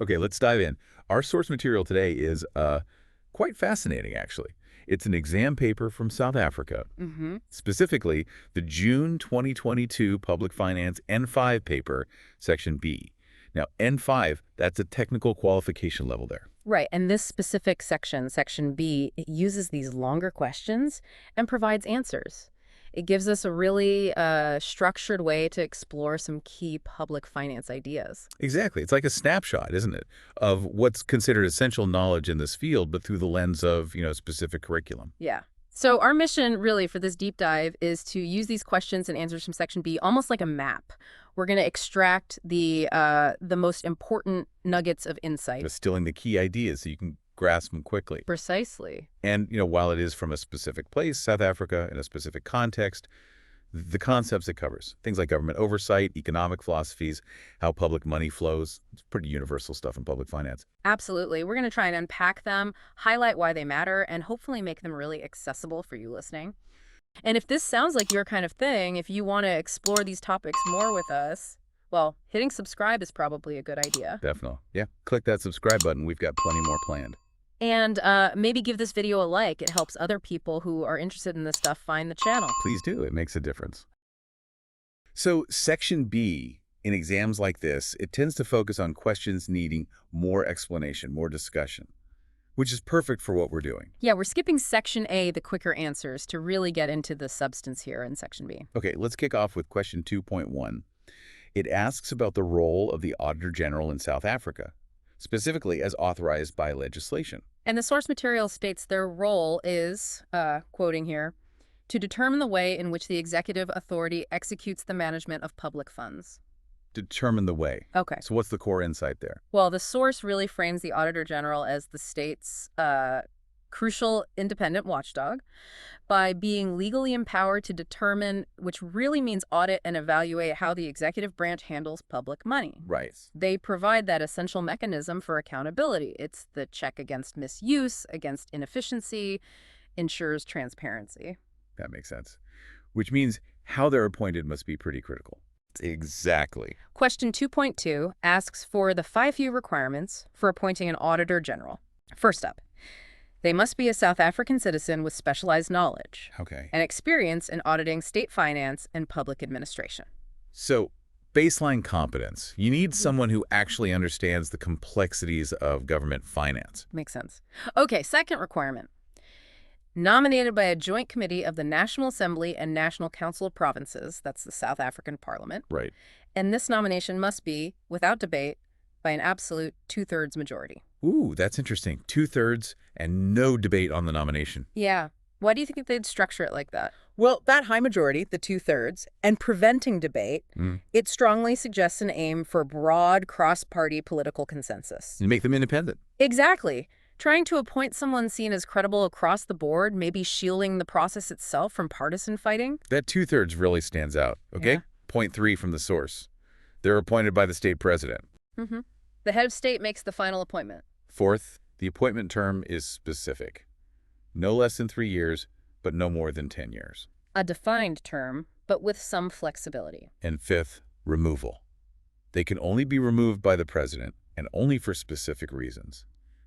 Okay, let's dive in. Our source material today is quite fascinating, actually. It's an exam paper from South Africa, Mm-hmm. specifically the June 2022 Public Finance N5 paper, Section B. Now, N5, that's a technical qualification level there. Right, and this specific section, Section B, it uses these longer questions and provides answers. It gives us a really structured way to explore some key public finance ideas. Exactly. It's like a snapshot, isn't it, of what's considered essential knowledge in this field, but through the lens of, specific curriculum. Yeah. So our mission really for this deep dive is to use these questions and answers from Section B almost like a map. We're going to extract the most important nuggets of insight. Distilling the key ideas so you can grasp them quickly. Precisely. And, while it is from a specific place, South Africa, in a specific context, the concepts it covers, things like government oversight, economic philosophies, how public money flows, it's pretty universal stuff in public finance. Absolutely. We're going to try and unpack them, highlight why they matter, and hopefully make them really accessible for you listening. And if this sounds like your kind of thing, if you want to explore these topics more with us, well, hitting subscribe is probably a good idea. Definitely. Yeah. Click that subscribe button. We've got plenty more planned. And maybe give this video a like. It helps other people who are interested in this stuff find the channel. Please do. It makes a difference. So Section B, in exams like this, it tends to focus on questions needing more explanation, more discussion, which is perfect for what we're doing. Yeah, we're skipping Section A, the quicker answers, to really get into the substance here in Section B. Okay, let's kick off with question 2.1. It asks about the role of the Auditor-General in South Africa, specifically as authorized by legislation. And the source material states their role is, quoting here, to determine the way in which the executive authority executes the management of public funds. Determine the way. Okay. So what's the core insight there? Well, the source really frames the Auditor General as the state's crucial independent watchdog by being legally empowered to determine, which really means audit and evaluate how the executive branch handles public money. Right. They provide that essential mechanism for accountability. It's the check against misuse, against inefficiency, ensures transparency. That makes sense. Which means how they're appointed must be pretty critical. Exactly. Question 2.2 asks for the 5 few requirements for appointing an Auditor General. First up, they must be a South African citizen with specialized knowledge Okay. and experience in auditing state finance and public administration. So baseline competence. You need someone who actually understands the complexities of government finance. Makes sense. Okay, second requirement. Nominated by a joint committee of the National Assembly and National Council of Provinces, that's the South African Parliament, Right. and this nomination must be, without debate, by an absolute 2/3 majority. Ooh, that's interesting. 2/3 and no debate on the nomination. Yeah. Why do you think they'd structure it like that? Well, that high majority, the 2/3, and preventing debate, Mm. it strongly suggests an aim for broad cross-party political consensus. And make them independent. Exactly. Trying to appoint someone seen as credible across the board, maybe shielding the process itself from partisan fighting. That 2/3 really stands out. Okay. Yeah. Point 3 from the source. They're appointed by the state president. Mm-hmm. The head of state makes the final appointment. Fourth, the appointment term is specific. No less than 3 years, but no more than 10 years. A defined term, but with some flexibility. And fifth, removal. They can only be removed by the president and only for specific reasons.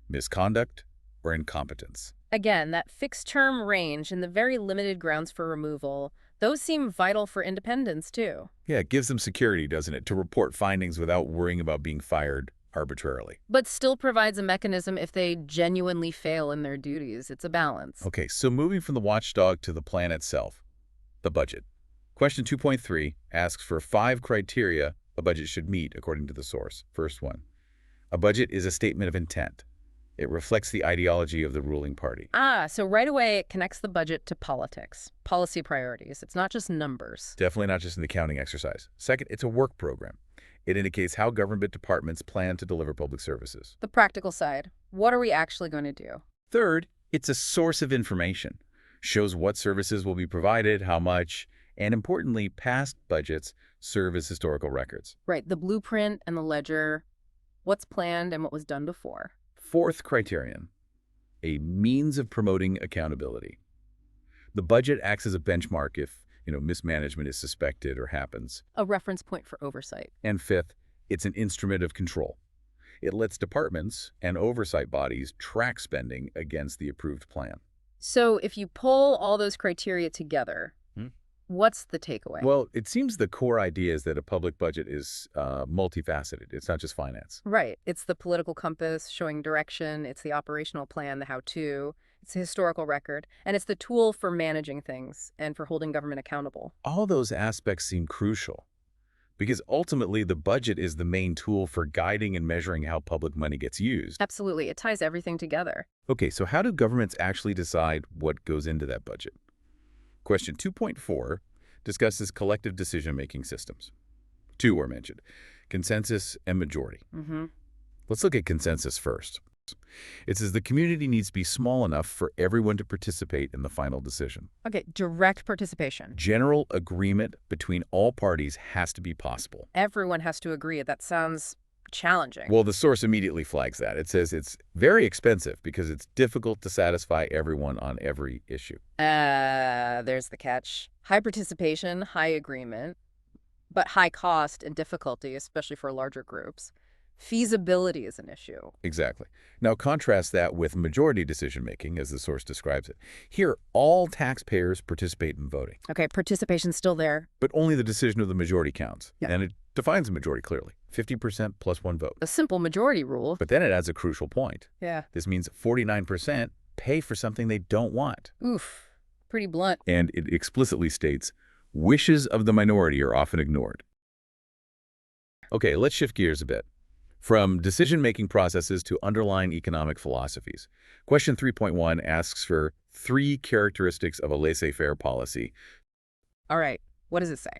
Misconduct or incompetence. Again, that fixed term range and the very limited grounds for removal, those seem vital for independence, too. Yeah, it gives them security, doesn't it, to report findings without worrying about being fired arbitrarily. But still provides a mechanism if they genuinely fail in their duties. It's a balance. Okay, so moving from the watchdog to the plan itself, the budget. Question 2.3 asks for 5 criteria a budget should meet according to the source. First one, a budget is a statement of intent. It reflects the ideology of the ruling party. So right away it connects the budget to politics, policy priorities. It's not just numbers. Definitely not just an accounting exercise. Second, it's a work program. It indicates how government departments plan to deliver public services. The practical side. What are we actually going to do? Third, it's a source of information. Shows what services will be provided, how much, and importantly, past budgets serve as historical records. Right, the blueprint and the ledger, what's planned and what was done before. Fourth criterion, a means of promoting accountability. The budget acts as a benchmark if, mismanagement is suspected or happens. A reference point for oversight. And fifth, it's an instrument of control. It lets departments and oversight bodies track spending against the approved plan. So if you pull all those criteria together, Hmm? what's the takeaway? Well, it seems the core idea is that a public budget is multifaceted. It's not just finance. Right. It's the political compass showing direction. It's the operational plan, the how-to. It's the historical record. And it's the tool for managing things and for holding government accountable. All those aspects seem crucial because ultimately the budget is the main tool for guiding and measuring how public money gets used. Absolutely. It ties everything together. Okay, so how do governments actually decide what goes into that budget? Question 2.4 discusses collective decision-making systems. Two were mentioned, consensus and majority. Mm-hmm. Let's look at consensus first. It says the community needs to be small enough for everyone to participate in the final decision. Okay, direct participation. General agreement between all parties has to be possible. Everyone has to agree. That sounds challenging. Well, the source immediately flags that. It says it's very expensive because it's difficult to satisfy everyone on every issue. There's the catch. High participation, high agreement, but high cost and difficulty, especially for larger groups. Feasibility is an issue. Exactly. Now contrast that with majority decision-making, as the source describes it. Here, all taxpayers participate in voting, Okay, participation's still there. but only the decision of the majority counts. Yeah. And it defines the majority clearly, 50% plus one vote. A simple majority rule. But then it adds a crucial point. Yeah. This means 49% pay for something they don't want. Oof. Pretty blunt. And it explicitly states, wishes of the minority are often ignored. Okay, let's shift gears a bit. From decision-making processes to underlying economic philosophies. Question 3.1 asks for 3 characteristics of a laissez-faire policy. All right. What does it say?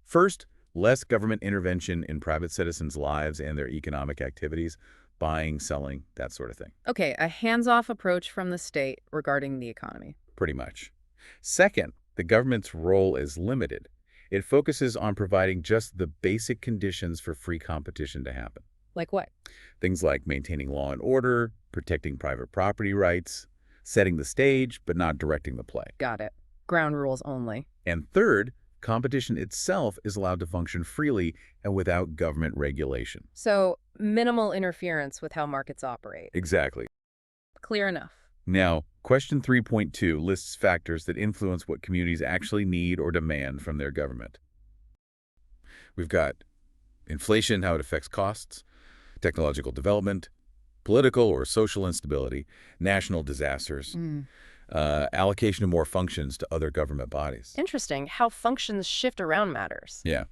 First, less government intervention in private citizens' lives and their economic activities, buying, selling, that sort of thing, Okay, a hands-off approach from the state regarding the economy. pretty much. Second, the government's role is limited. It focuses on providing just the basic conditions for free competition to happen. Like what? Things like maintaining law and order, protecting private property rights, setting the stage, but not directing the play. Got it. Ground rules only. And third, competition itself is allowed to function freely and without government regulation. So, minimal interference with how markets operate. Exactly. Clear enough. Now, question 3.2 lists factors that influence what communities actually need or demand from their government. We've got inflation, how it affects costs, technological development, political or social instability, national disasters, allocation of more functions to other government bodies. Interesting. How functions shift around matters. Yeah.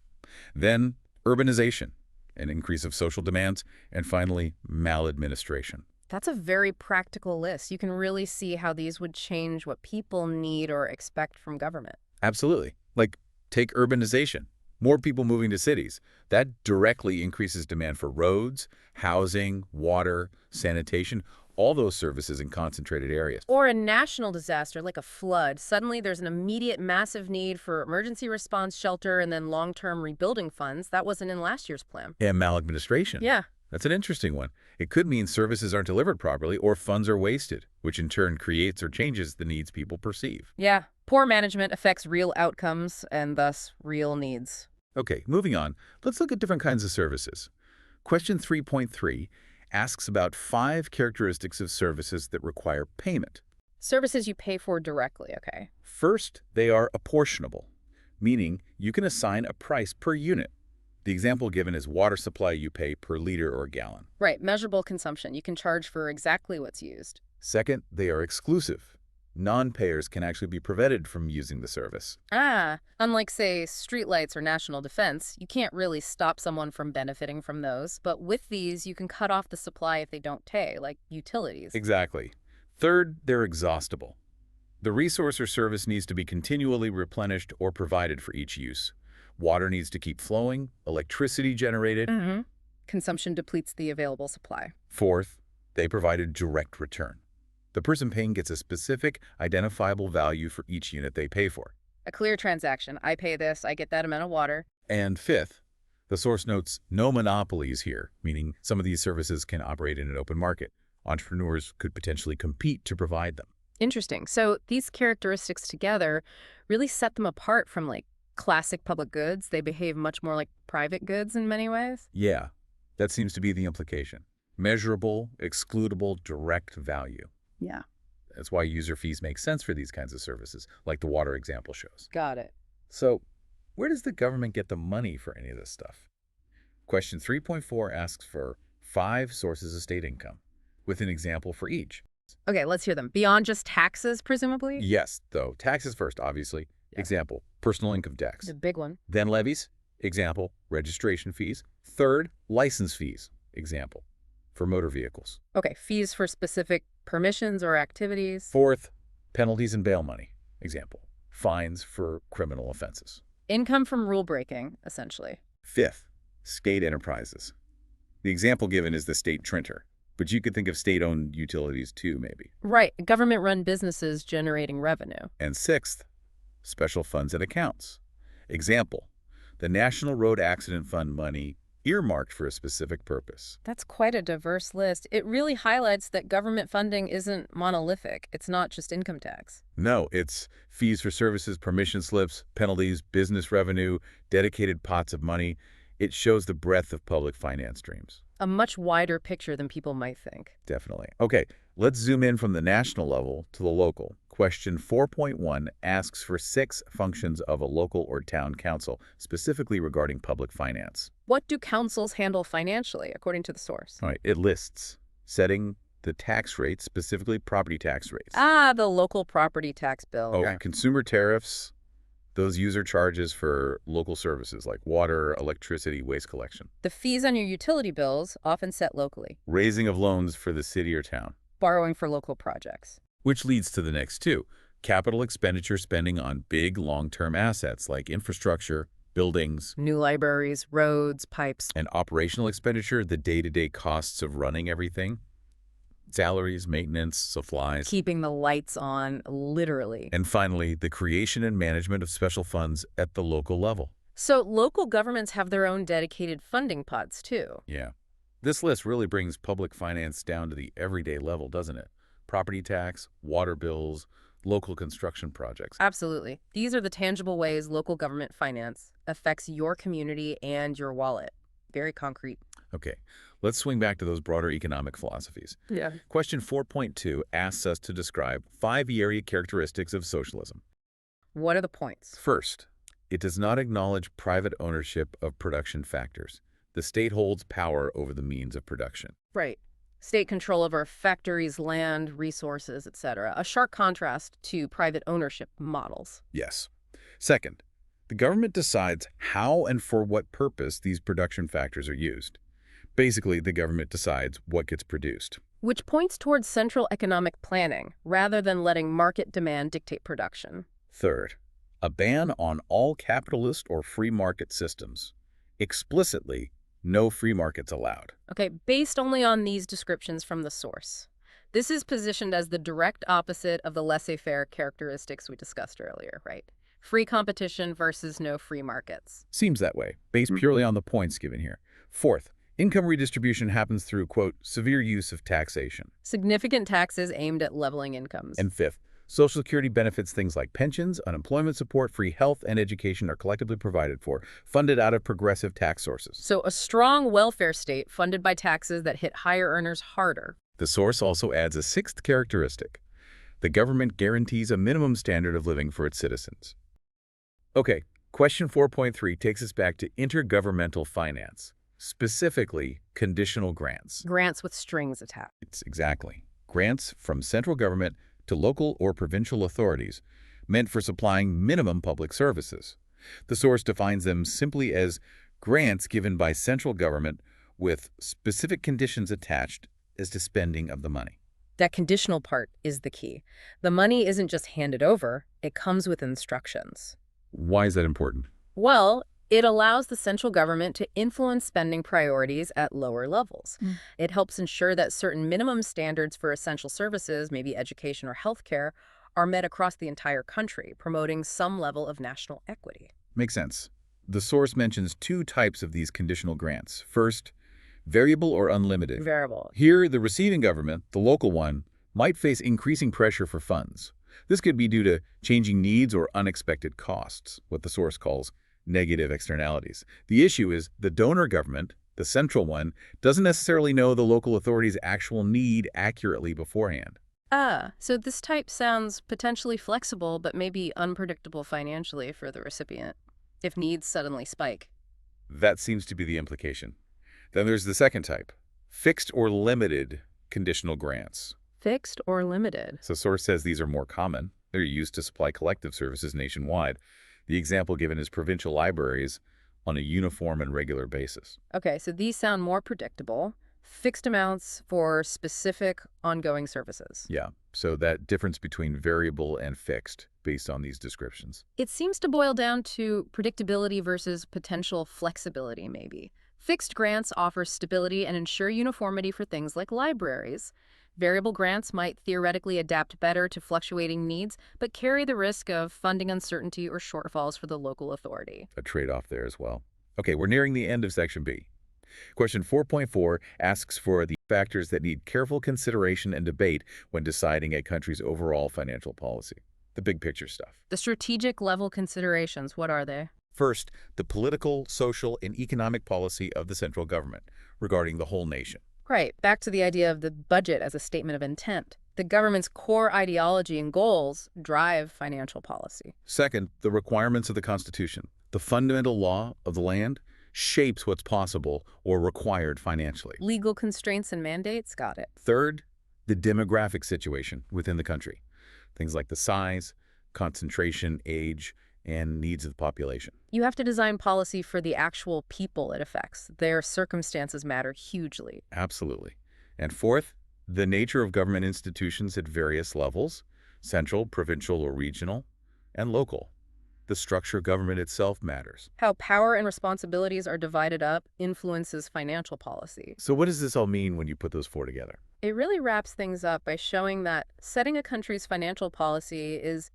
Then urbanization, an increase of social demands, and finally, maladministration. That's a very practical list. You can really see how these would change what people need or expect from government. Absolutely. Like, take urbanization. More people moving to cities. That directly increases demand for roads, housing, water, sanitation, all those services in concentrated areas. Or a national disaster like a flood. Suddenly there's an immediate massive need for emergency response shelter and then long-term rebuilding funds. That wasn't in last year's plan. And maladministration. Yeah. That's an interesting one. It could mean services aren't delivered properly or funds are wasted, which in turn creates or changes the needs people perceive. Yeah. Poor management affects real outcomes and thus real needs. Okay, moving on. Let's look at different kinds of services. Question 3.3 asks about 5 characteristics of services that require payment. Services you pay for directly, okay. First, they are apportionable, meaning you can assign a price per unit. The example given is water supply you pay per liter or gallon. Right, measurable consumption. You can charge for exactly what's used. Second, they are exclusive. Non-payers can actually be prevented from using the service. Unlike, say, streetlights or national defense, you can't really stop someone from benefiting from those. But with these, you can cut off the supply if they don't pay, like utilities. Exactly. Third, they're exhaustible. The resource or service needs to be continually replenished or provided for each use. Water needs to keep flowing, electricity generated. Consumption depletes the available supply. Fourth, they provide a direct return. The person paying gets a specific, identifiable value for each unit they pay for. A clear transaction. I pay this, I get that amount of water. And fifth, the source notes no monopolies here, meaning some of these services can operate in an open market. Entrepreneurs could potentially compete to provide them. Interesting. So these characteristics together really set them apart from, like, classic public goods. They behave much more like private goods in many ways. Yeah, that seems to be the implication. Measurable, excludable, direct value. Yeah. That's why user fees make sense for these kinds of services, like the water example shows. Got it. So, where does the government get the money for any of this stuff? Question 3.4 asks for 5 sources of state income, with an example for each. Okay, let's hear them. Beyond just taxes, presumably? Yes, though. Taxes first, obviously. Yeah. Example, personal income tax. The big one. Then levies. Example, registration fees. Third, license fees. Example, for motor vehicles. Okay, fees for specific permissions or activities. Fourth, penalties and bail money. Example, fines for criminal offenses. Income from rule breaking, essentially. Fifth, state enterprises. The example given is the state Trenter, but you could think of state-owned utilities too, maybe. Right, government-run businesses generating revenue. And sixth, special funds and accounts. Example, the National Road Accident Fund money earmarked for a specific purpose. That's quite a diverse list. It really highlights that government funding isn't monolithic. It's not just income tax. No, it's fees for services, permission slips, penalties, business revenue, dedicated pots of money. It shows the breadth of public finance streams. A much wider picture than people might think. Definitely. Okay, let's zoom in from the national level to the local. Question 4.1 asks for 6 functions of a local or town council, specifically regarding public finance. What do councils handle financially, according to the source? All right, it lists setting the tax rates, specifically property tax rates. Ah, the local property tax bill. Oh, consumer tariffs, those user charges for local services like water, electricity, waste collection. The fees on your utility bills, often set locally. Raising of loans for the city or town. Borrowing for local projects. Which leads to the next 2. Capital expenditure spending on big long-term assets like infrastructure, buildings. New libraries, roads, pipes. And operational expenditure, the day-to-day costs of running everything. Salaries, maintenance, supplies. Keeping the lights on, literally. And finally, the creation and management of special funds at the local level. So local governments have their own dedicated funding pots, too. Yeah. This list really brings public finance down to the everyday level, doesn't it? Property tax, water bills, local construction projects. Absolutely. These are the tangible ways local government finance affects your community and your wallet. Very concrete. Okay, let's swing back to those broader economic philosophies. Yeah. Question 4.2 asks us to describe 5 area characteristics of socialism. What are the points? First, it does not acknowledge private ownership of production factors. The state holds power over the means of production. Right. State control over factories, land, resources, etc. A sharp contrast to private ownership models. Yes. Second, the government decides how and for what purpose these production factors are used. Basically, the government decides what gets produced. Which points towards central economic planning, rather than letting market demand dictate production. Third, a ban on all capitalist or free market systems. Explicitly, no free markets allowed. Okay, based only on these descriptions from the source. This is positioned as the direct opposite of the laissez-faire characteristics we discussed earlier, right? Free competition versus no free markets. Seems that way, based purely on the points given here. Fourth, income redistribution happens through, quote, severe use of taxation. Significant taxes aimed at leveling incomes. And fifth, Social Security benefits, things like pensions, unemployment support, free health, and education are collectively provided for, funded out of progressive tax sources. So a strong welfare state funded by taxes that hit higher earners harder. The source also adds a 6th characteristic. The government guarantees a minimum standard of living for its citizens. Okay, question 4.3 takes us back to intergovernmental finance, specifically conditional grants. Grants with strings attached. It's exactly. Grants from central government to local or provincial authorities, meant for supplying minimum public services. The source defines them simply as grants given by central government with specific conditions attached as to spending of the money. That conditional part is the key. The money isn't just handed over, it comes with instructions. Why is that important? Well, it allows the central government to influence spending priorities at lower levels. It helps ensure that certain minimum standards for essential services, maybe education or healthcare, are met across the entire country, promoting some level of national equity. Makes sense. The source mentions 2 types of these conditional grants. First, variable or unlimited. Variable. Here, the receiving government, the local one, might face increasing pressure for funds. This could be due to changing needs or unexpected costs, what the source calls negative externalities. The issue is the donor government, The central one doesn't necessarily know the local authority's actual need accurately beforehand. So this type sounds potentially flexible, but maybe unpredictable financially for the recipient, if needs suddenly spike. That seems to be the implication. Then there's the second type, fixed or limited conditional grants. Fixed or limited? So source says these are more common. They're used to supply collective services nationwide. The example given is provincial libraries on a uniform and regular basis. Okay, so these sound more predictable. Fixed amounts for specific ongoing services. Yeah, so that difference between variable and fixed based on these descriptions. It seems to boil down to predictability versus potential flexibility, maybe. Fixed grants offer stability and ensure uniformity for things like libraries. Variable grants might theoretically adapt better to fluctuating needs, but carry the risk of funding uncertainty or shortfalls for the local authority. A trade-off there as well. Okay, we're nearing the end of Section B. Question 4.4 asks for the factors that need careful consideration and debate when deciding a country's overall financial policy. The big picture stuff. The strategic level considerations, what are they? First, the political, social, and economic policy of the central government regarding the whole nation. Right, back to the idea of the budget as a statement of intent. The government's core ideology and goals drive financial policy. Second, the requirements of the Constitution. The fundamental law of the land shapes what's possible or required financially. Legal constraints and mandates, got it. Third, the demographic situation within the country. Things like the size, concentration, age, and needs of the population. You have to design policy for the actual people it affects. Their circumstances matter hugely. Absolutely. And fourth, the nature of government institutions at various levels, central, provincial, or regional, and local. The structure of government itself matters. How power and responsibilities are divided up influences financial policy. So what does this all mean when you put those four together? It really wraps things up by showing that setting a country's financial policy is,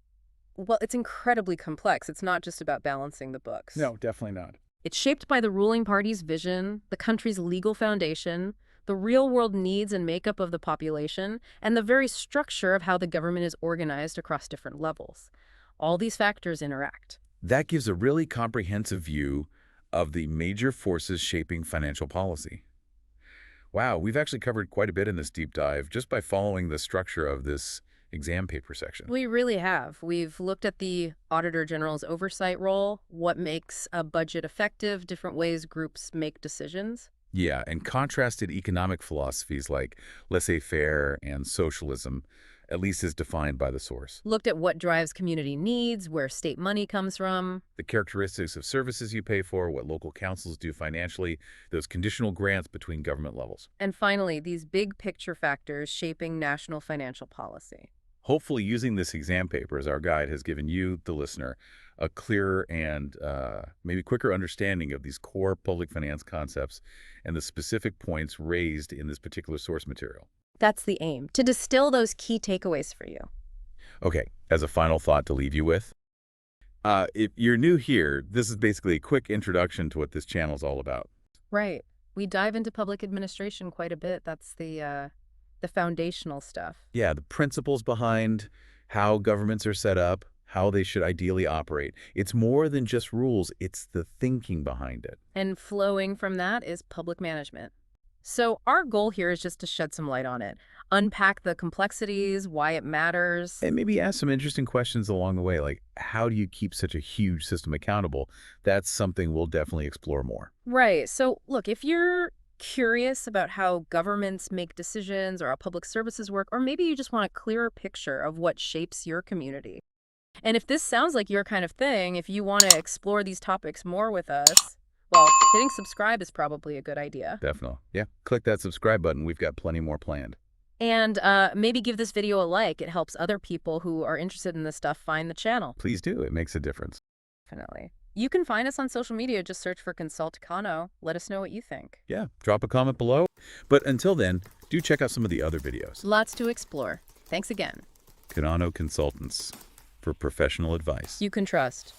well, it's incredibly complex. It's not just about balancing the books. No, definitely not. It's shaped by the ruling party's vision, the country's legal foundation, the real-world needs and makeup of the population, and the very structure of how the government is organized across different levels. All these factors interact. That gives a really comprehensive view of the major forces shaping financial policy. Wow, we've actually covered quite a bit in this deep dive just by following the structure of this exam paper section. We really have. We've looked at the Auditor-General's oversight role, what makes a budget effective, different ways groups make decisions. Yeah, and contrasted economic philosophies like laissez-faire and socialism, at least as defined by the source. Looked at what drives community needs, where state money comes from. The characteristics of services you pay for, what local councils do financially, those conditional grants between government levels. And finally, these big picture factors shaping national financial policy. Hopefully using this exam paper as our guide has given you, the listener, a clearer and maybe quicker understanding of these core public finance concepts and the specific points raised in this particular source material. That's the aim, to distill those key takeaways for you. Okay, as a final thought to leave you with, if you're new here, this is basically a quick introduction to what this channel is all about. Right. We dive into public administration quite a bit. That's the foundational stuff. Yeah, the principles behind how governments are set up, how they should ideally operate. It's more than just rules, it's the thinking behind it. And flowing from that is public management. So our goal here is just to shed some light on it, unpack the complexities, why it matters. And maybe ask some interesting questions along the way, like how do you keep such a huge system accountable? That's something we'll definitely explore more. Right. So look, if you're curious about how governments make decisions or how public services work, or maybe you just want a clearer picture of what shapes your community. And if this sounds like your kind of thing, if you want to explore these topics more with us, well, hitting subscribe is probably a good idea. Definitely. Yeah, click that subscribe button. We've got plenty more planned. And maybe give this video a like. It helps other people who are interested in this stuff find the channel. Please do. It makes a difference. Definitely. You can find us on social media. Just search for Consult Kano. Let us know what you think. Yeah, drop a comment below. But until then, do check out some of the other videos. Lots to explore. Thanks again. Kano Consultants for professional advice. You can trust.